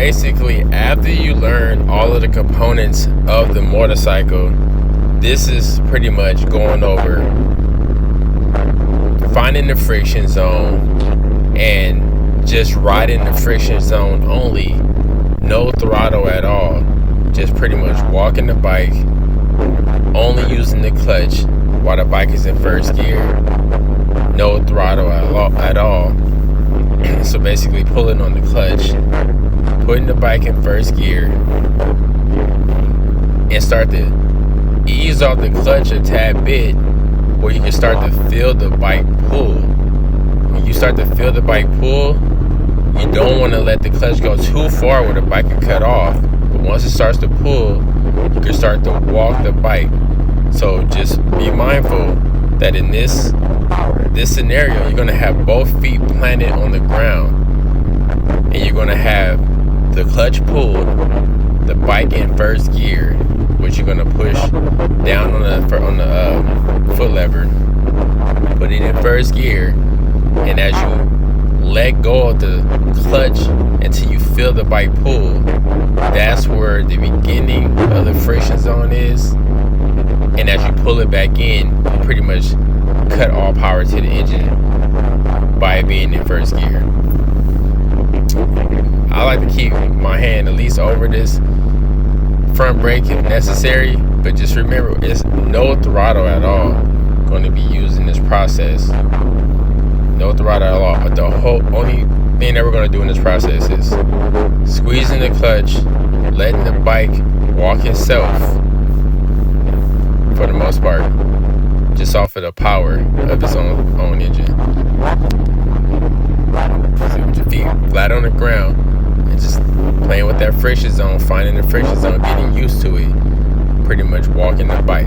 basically, after you learn all of the components of the motorcycle, this is pretty much going over finding the friction zone and just riding the friction zone only. No throttle at all. Just pretty much walking the bike, only using the clutch while the bike is in first gear. No throttle at all. So basically pulling on the clutch, putting the bike in first gear, and start to ease off the clutch a tad bit, where you can start to feel the bike pull. When you start to feel the bike pull, you don't want to let the clutch go too far where the bike can cut off. But once it starts to pull, you can start to walk the bike. So just be mindful that in this scenario, you're going to have both feet planted on the ground, and you're going to have the clutch pulled, the bike in first gear, which you're going to push down on the foot lever, put it in first gear, and as you let go of the clutch until you feel the bike pull, that's where the beginning of the friction zone is. And as you pull it back in, you pretty much cut all power to the engine by being in first gear. I like to keep my hand at least over this front brake if necessary, but just remember, it's no throttle at all going to be used in this process. No throttle at all. But the only thing that we're going to do in this process is squeezing the clutch, letting the bike walk itself for the most part, just off of the power of its own engine. So with your feet flat on the ground and just playing with that friction zone, finding the friction zone, getting used to it, pretty much walking the bike.